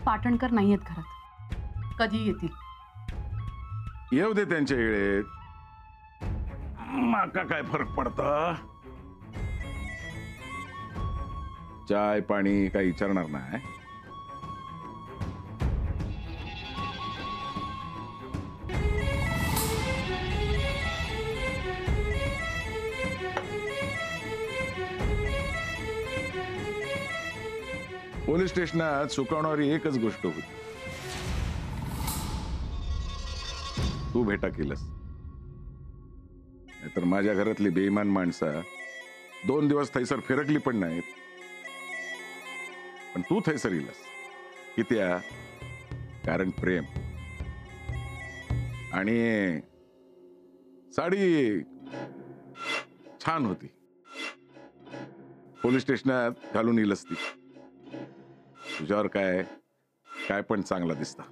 पाटणकर नाही आहेत घरात, कधी येतील. येऊ दे त्यांच्या वेळेत, माका काय फरक पडता. चाय पाणी काही विचारणार नाही. पोलीस स्टेशनात सुकावणारी एकच गोष्ट होती, तू भेटा केलंस. नाहीतर माझ्या घरातली बेईमान माणसं 2 दिवस थैसर फिरकली पण नाहीत. पण तू थैसर येलस कित्या? कारण प्रेम. आणि साडी छान होती, पोलीस स्टेशनात घालून येलस ती. तुझ्यावर काय काय पण चांगला दिसता.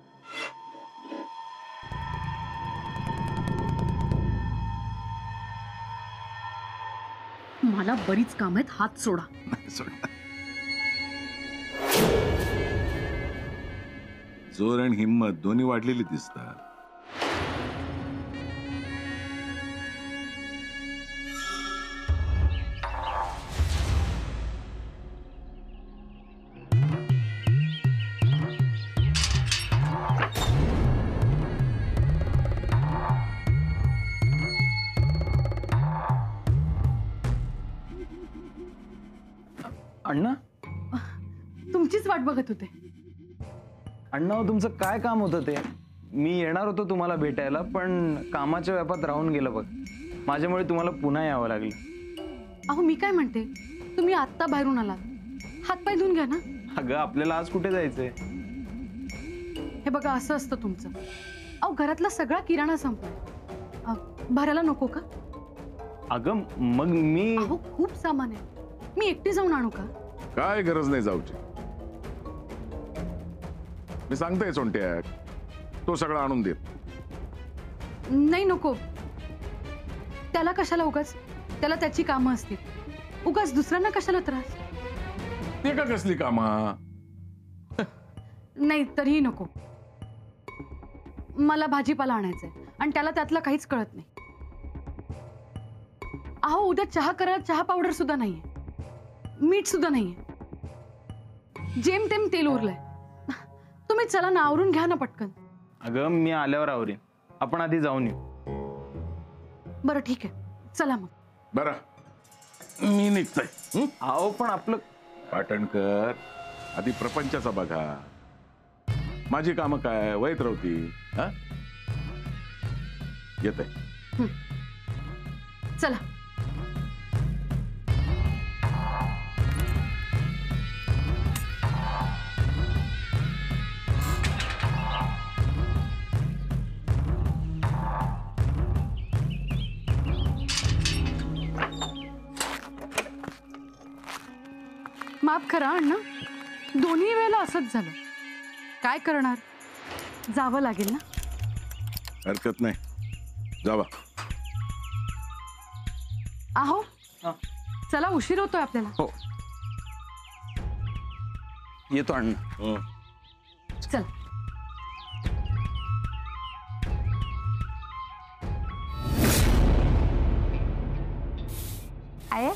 मला बरीच काम आहेत, हात सोडा. जोर आणि हिंमत दोन्ही वाढलेली दिसतात. अण्णा, तुमचीच वाट बघत होते. अण्णा तुमचं काय काम होतं ते? मी येणार होतो तुम्हाला भेटायला, पण कामाच्या व्यापात राहून गेलं बघ. माझ्यामुळे तुम्हाला पुन्हा यावं लागलं. अहो मी काय म्हणते, तुम्ही आत्ता बाहेरून आलात, हातपाय धुवून घ्या ना. अगं आपल्याला आज कुठे जायचंय? हे बघा असं असतं तुमचं. अहो घरातला सगळा किराणा संपलाय, भरायला नको का? अगं मग मी अहो खूप सामान आहे, मी एकटी जाऊन आणू का? काय गरज नाही जाऊची. मी सांगतोय सोंट्या, तो सगळं आणून देत. नाही नको, त्याला कशाला उगाच, त्याला त्याची कामं असतील. उगाच दुसऱ्यांना कशाला त्रास. ते का कसली कामा? नाही तरीही नको. मला भाजीपाला आणायचंय आणि त्याला त्यातलं काहीच कळत नाही. अहो उद्या चहा करायला चहा पावडर सुद्धा नाहीये, मीठ सुद्धा नाहीये, जेमतेम तेल उरलंय. तुम्ही चला ना, आवरून घ्या ना पटकन. अगं मी आल्यावर आवरीन, आपण आधी जाऊन येऊ. बरं ठीक आहे, चला मग. बरं मी निघतोय. अहो पण आपलं पाटणकर, आधी प्रपंचाचा बघा. माझी कामं काय वैत राहती. येत आहे. चला. माफ करा अण्णा, दोन्ही वेळेला असंच झालं. काय करणार, जावं लागेल ना. हरकत नाही, जावा. आहो चला, उशीर होतोय आपल्याला. हो येतो अण्णा. चल. आहे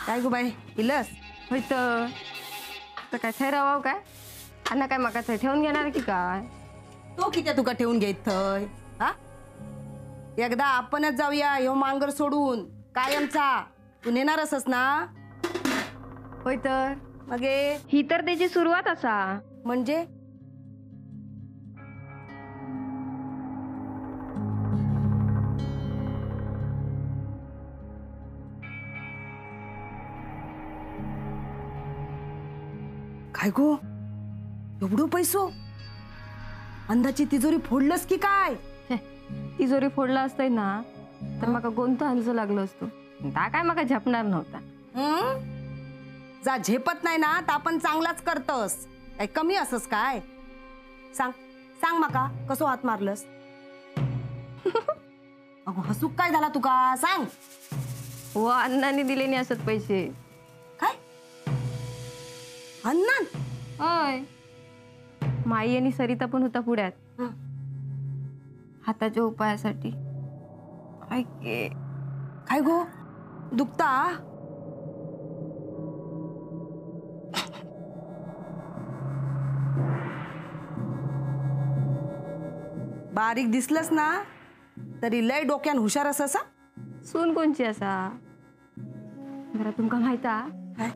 काय गो बाई, इलस होय तर काय थंय राहावं काय? अण्णा काय मका थंय ठेवून घेणार की काय? तो किती तुका ठेवून घेत थंय? हा, एकदा आपणच जाऊया ह्यो मांगर सोडून कायमचा. तू नेणार असस ना? होय तर मगे ही तर त्याची सुरुवात असा. म्हणजे काय गो, एवढं पैसो? अंदाची तिजोरी फोडलंस की काय? तिजोरी फोडला असतंय ना तर मका गोंत हंच लागलो असतो. ता काय मका झपणार नव्हता. जा झेपत नाही ना तर आपण चांगलाच करतस. काय कमी असस काय? सांग सांग मका, कसो हात मारलंस? अगो हसूक काय झाला तुका, सांग. व अण्णांनी दिले नाही असत पैसे. काय अण्णा? होय, माई आणि सरिता पण होता पुढ्यात हं. हाताच्या उपायासाठी. ऐके काय गो दुखता? बारीक दिसलंस ना तरी लय डोक्यान हुशार असा. सून कोणची असा जरा तुमका माहिता? काय?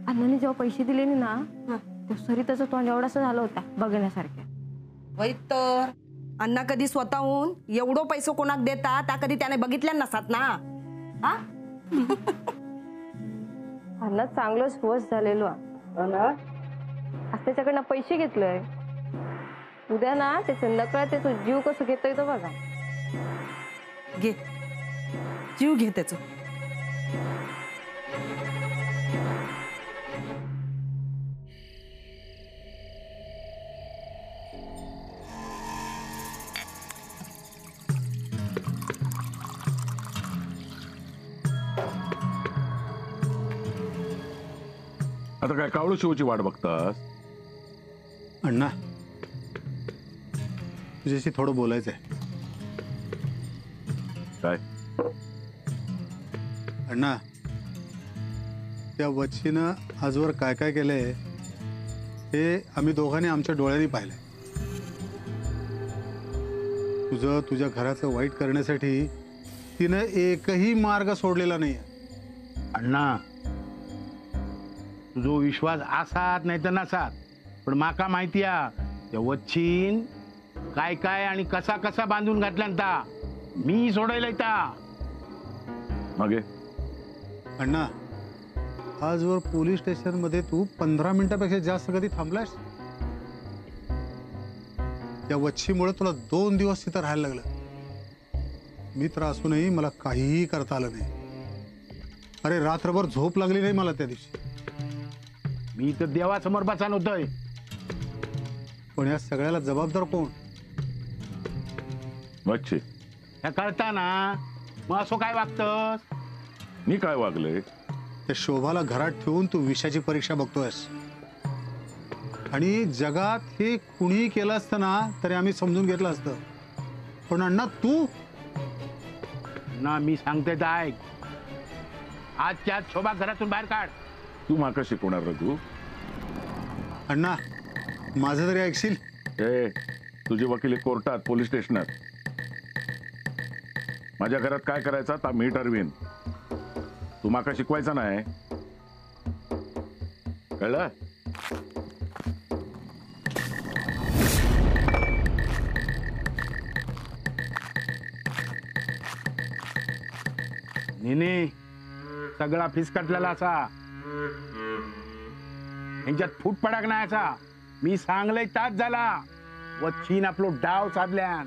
अण्णांनी जेव्हा पैसे दिले ना हं. तेव्हा सरिताचा तोंड एवढासा झाला होता बघण्यासारख्या. वै तर अण्णा कधी स्वतःहून एवढं पैसे कोणाक देता त्या कधी त्याने बघितल्या नसतात ना. हा अण्णा चांगलं स्वस्थ झालेलो आज त्याच्याकडनं पैसे घेतलंय. उद्या ना ते संध्याकाळ ते तो जीव कसं घेतोय तो बघा. घे जीव घे त्याच. आता काय कावळू शिवची वाट बघतास? अण्णा तुझ्याशी थोडं बोलायचं आहे. काय? अण्णा त्या वच्छीनं आजवर काय काय केलंय हे आम्ही दोघांनी आमच्या डोळ्यांनी पाहिलंय. तुझ्या घराचं वाईट करण्यासाठी तिनं एकही मार्ग सोडलेला नाही. अण्णा तुझो विश्वास आसात नाही तर नसात पण माका माहिती त्या वच्छीन काय काय आणि कसा कसा बांधून घातल्यानता मी सोडायला येता. मागे अण्णा आजवर पोलीस स्टेशन मध्ये तू 15 मिनिटापेक्षा जास्त कधी थांबलास? त्या वच्छीमुळे तुला 2 दिवस तिथं राहायला लागलं. मित्र असूनही मला काहीही करता आलं नाही. अरे रात्रभर झोप लागली नाही मला त्या दिवशी. मी तर देवासमोर बसान होतोय. पण या सगळ्याला जबाबदार कोण? वच्छी, हे कळताना मग असं काय वागतस? मी काय वागले? त्या शोभाला घरात ठेवून तू विषयाची परीक्षा बघतोयस. आणि जगात हे कुणीही केलं असतं ना तरी आम्ही समजून घेतलं असतं. पण अण्णा तू ना मी सांगते तर ऐक. आजच्या आज शोभा घरातून बाहेर काढ. तू माका शिकवणार रघु? अण्णा माझं तरी ऐकशील? ए तुझी वकिली कोर्टात पोलीस स्टेशनात. माझ्या घरात काय करायचं आता मी ठरवीन. तू माका शिकवायचा नाही, कळलं? नेने सगळा फिसकटलेला असा यांच्यात फूट पडाक नाही असा. मी सांगलंय तास झाला वच्छीन आपलो डाव साधल्यान.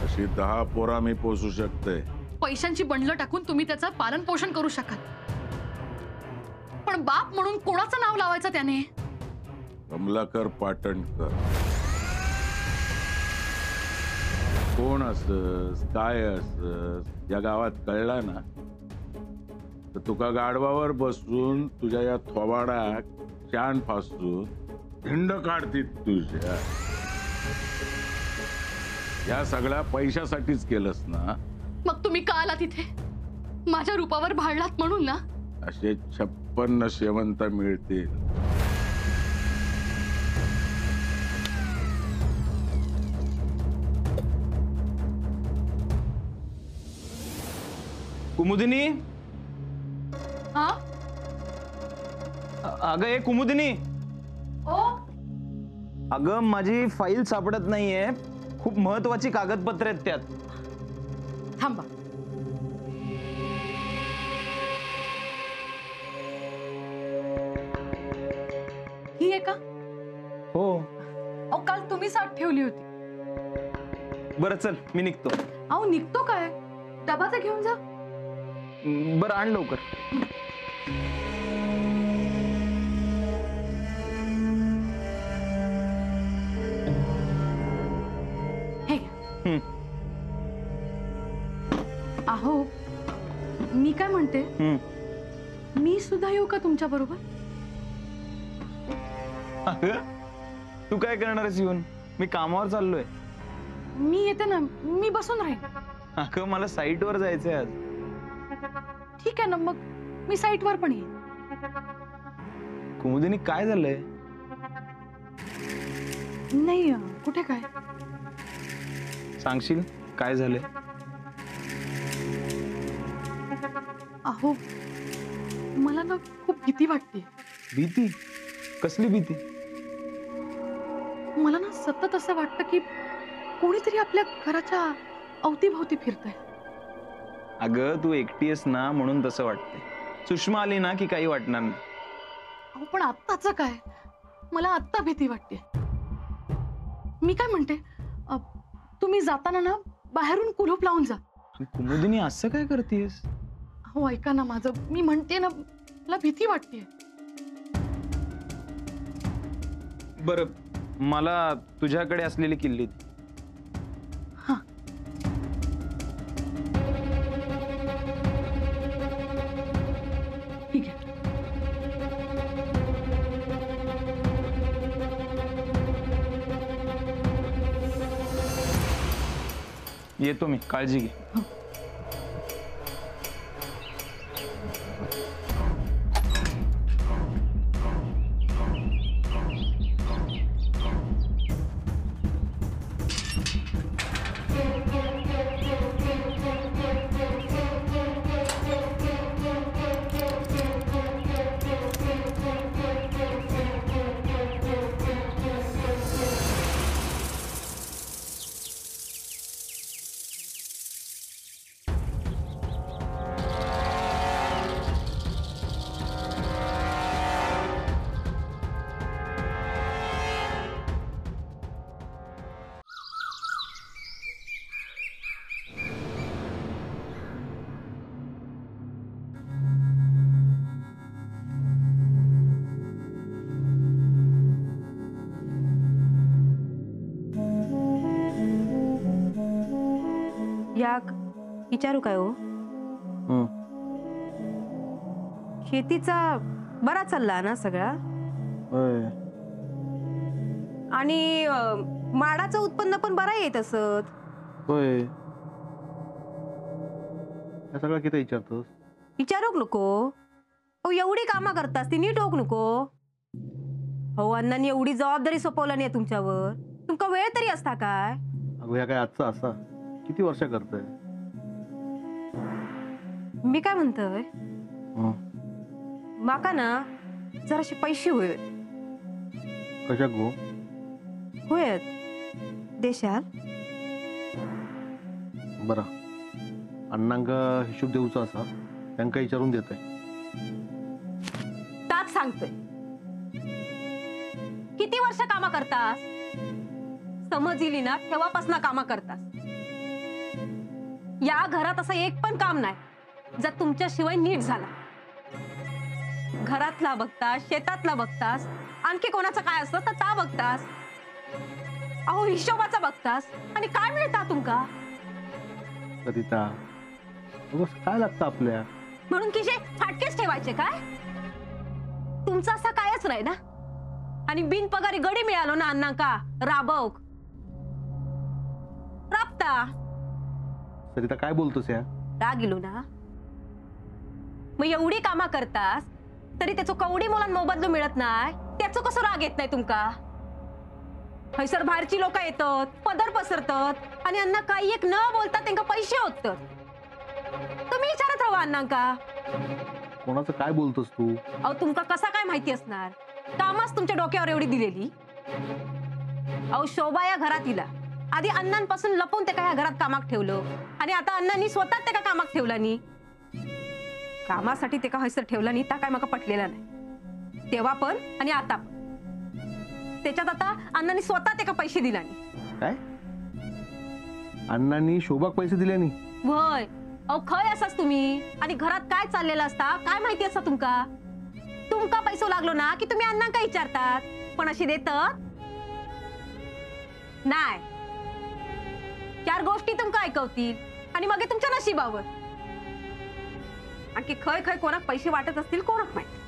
अशी 10 पोरा मी पोसू शकते. पैशांची बंडलं टाकून तुम्ही त्याचं पालन पोषण करू शकाल, पण बाप म्हणून कोणाचं नाव लावायचं त्याने? कमलाकर पाटणकर कोण असस काय असस या गावात कळला ना तर तुका गाढवावर बसून तुझ्या या थोबाडाक शान फासून धिंड काढतील तुझ्या. या सगळ्या पैशासाठीच केलंस ना? मग तुम्ही का आला तिथे? माझ्या रूपावर भाळलात म्हणून ना? असे 56 शेवंत मिळतील. कुमुदिनी, हा अगं ए कुमुदिनी, ओ अगं माझी फाईल सापडत नाहीये. खूप महत्वाची कागदपत्र आहेत त्यात. थांबा. ही आहे का? हो. अहो काल तुम्ही साथ ठेवली होती. बरं चल मी निघतो. अहो निघतो काय? डबा तर घेऊन जा. बरं आण लवकर. अहो मी काय म्हणते, मी सुद्धा येऊ का तुमच्या बरोबर? तू काय करणार आहेस येऊन? मी कामावर चाललोय. मी येते ना, मी बसून राहीन. अगं मला साईटवर जायचंय आज. ठीक आहे ना, मग मी साईटवर पण येईन. कुमुदिनी काय झालंय? नाही कुठे काय. सांगशील काय झालंय? अहो मला ना खूप भीती वाटते. भीती? कसली भीती? मला ना सतत असं वाटतं की कोणीतरी आपल्या घराच्या अवतीभोवती फिरतंय. अगं तू एकटी आहेस ना म्हणून तसं वाटतंय. सुषमा आली ना की काही वाटणार नाही. अहो पण आत्ताच काय, मला आत्ता भीती वाटते. मी काय म्हणते, तुम्ही जाताना ना बाहेरून कुलूप लावून जा. कुमुदिनी असं काय करतेस? हो ऐका ना माझं, मी म्हणते ना मला भीती वाटते. बरं मला तुझ्याकडे असलेली किल्ली दे. हा ठीक आहे. येतो मी, काळजी घे. याक विचारू काय हो? शेतीचा बरा चालला ना सगळा, आणि माडाचं उत्पन्न पण बरा येत असत. होय. हे सगळं किती विचारतोस? विचारूक नको. हो एवढी कामं करतास ती नीट होक नको. हो अण्णांनी एवढी जबाबदारी सोपवली नाही तुमच्यावर, तुमका वेळ तरी असता काय? अगं ह्या काय आजचा असा किती वर्ष करतोय? मी काय म्हणतोय, माका ना जराशे पैसे होय. कशा गो? होयत देशात. बरा अण्णांका हिशोब देऊचा असा, त्यांका विचारून देत आहे. ताच सांगतोय, किती वर्ष कामा करतास? समज येली ना तेव्हापासून कामा करतास. या घरात असं एक पण काम नाही जर तुमच्याशिवाय नीट झाला. घरातला बघतास, शेतातला बघतास, आणखी कोणाचं काय असतं तर ता बघतास. अहो हिशोबाचा बघतास आणि काय मिळता तुमका? सरिता काय लागतं आपल्या? म्हणून किशे फाटकेच ठेवायचे काय? तुमचा असा कायच नाही ना. आणि बिनपगारी गडी मिळालो ना अण्णांका राबवक राबता. सरिता काय बोलतोस या? राग गेलो ना. मग एवढी कामा करतास तरी त्याचं कवडी मुलांना मोबदलो मिळत नाही, त्याचं कसं राग येत नाही तुमका? हैसर बाहेरची लोक येतात, पदर पसरतात आणि अण्णा काही एक न बोलता त्यांना पैसे होतात. तुम्ही विचारत राहा अण्णांका. कोणाचं काय बोलतोस तू? अहो तुमका कसा काय माहिती असणार? कामच तुमच्या डोक्यावर एवढी दिलेली. अहो शोभा या घरात इला आधी अण्णांपासून लपून ते या घरात कामाक ठेवलं आणि आता अण्णांनी स्वतः ते कामाक ठेवला नाही. कामासाठी ते का हैसर ठेवला नाही ता काय मला पटलेला नाही तेव्हा पण आणि आता पण. त्याच्यात आता अण्णांनी स्वतः ते का पैसे दिला नाही. काय? अण्णांनी शोभाक पैसे दिले नाही? वय अहो खय असाच तुम्ही. आणि घरात काय चाललेलं असता काय माहिती असता तुमका? तुमका पैसो लागलो ना की तुम्ही अण्णांका विचारतात, पण अशी देतात नाही. चार गोष्टी तुमका ऐकवतील आणि मग तुमच्या नशिबावर. आणखी खय खय कोणाक पैसे वाटत असतील कोणाक माहिती.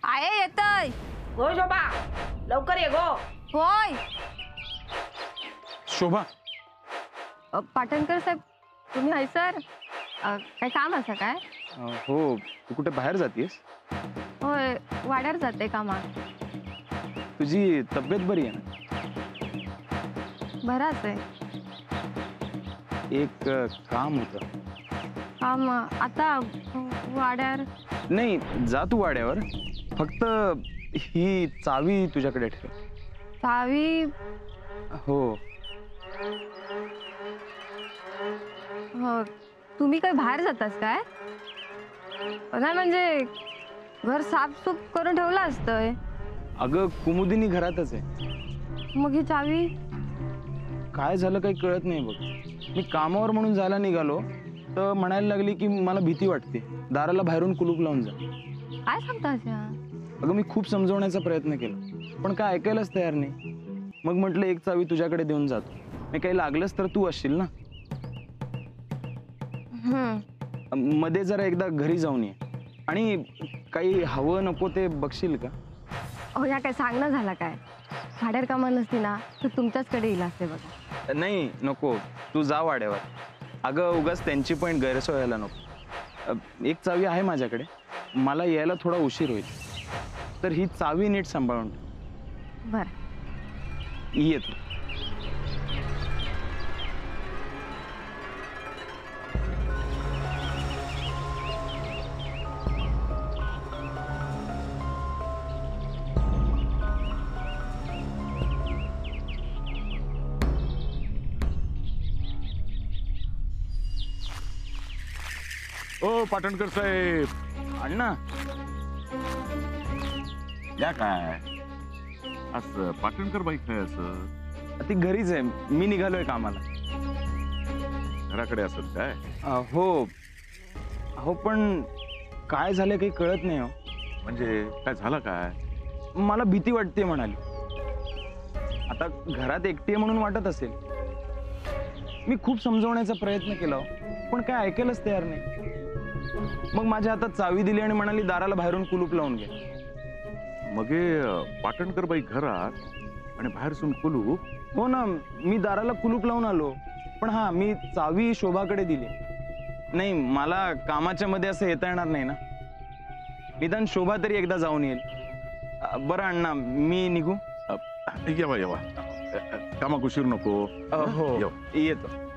आहे येतय. हो शोभा लवकर ये गो. होय. शोभा, पाटणकर साहेब तुम्ही आहे सर. काय काम असं काय? हो, तू कुठे बाहेर जातीयस? होय, वाड्यावर जाते कामात. तुझी तब्येत बरी आहे ना? बराच आहे. एक काम होतं. काम आता वाड्यावर? नाही, जा तू वाड्यावर. फक्त ही चावी तुझ्याकडे ठेव. चावी? हो. हो, तुम्ही काय बाहेर जातास काय? नाही म्हणजे घर साफसूफ करून ठेवलं असतंय. अगं कुमुदिनी घरातच आहे. मग ही चावी? काय झालं काही कळत नाही बघ. मी कामावर म्हणून जायला निघालो तर म्हणायला लागली की मला भीती वाटते, दाराला बाहेरून कुलूप लावून जा. काय सांगतास? अगं मी खूप समजवण्याचा प्रयत्न केला पण काय ऐकायलाच तयार नाही. मग म्हटलं एक चावी तुझ्याकडे देऊन जातो, मी काही लागलंच तर तू असशील ना. मध्ये जरा एकदा घरी जाऊन ये आणि काही हवं नको ते बघशील का? हो, या काय सांगणं झाला काय? भाड्यावर कामा नसती ना तर तुमच्याचकडे येईल असते बघा. नाही नको, तू जा वाड्यावर. अगं उगाच त्यांची पण गैरसोय व्हायला नको. एक चावी आहे माझ्याकडे, मला यायला थोडा उशीर होईल तर ही चावी नीट सांभाळून ठेव. बरं, येतो. ओ पाटणकर साहेब, अण्णा या काय असं पाटणकर बाई काय असं? ती घरीच आहे, मी निघालोय कामाला. घराकडे असत काय? हो हो, पण काय झालं काही कळत नाही. हो म्हणजे काय झालं काय? मला भीती वाटते म्हणाली. आता घरात एकटी म्हणून वाटत असेल. मी खूप समजवण्याचा प्रयत्न केला पण काय ऐकायलाच तयार नाही. मग माझ्या हातात चावी दिली आणि म्हणाली दाराला बाहेरून कुलूप लावून घे. मग पाटणकर बाई घरात आणि बाहेरसून कुलूप? हो ना, मी दाराला कुलूप लावून आलो पण हा मी चावी शोभाकडे दिली. नाही, मला कामाच्या मध्ये असं येता येणार नाही ना. निदान शोभा तरी एकदा जाऊन येईल. बरं अण्णा, मी निघू? येवा येवा, कामाक उशीर नको. हो येऊ. येतो.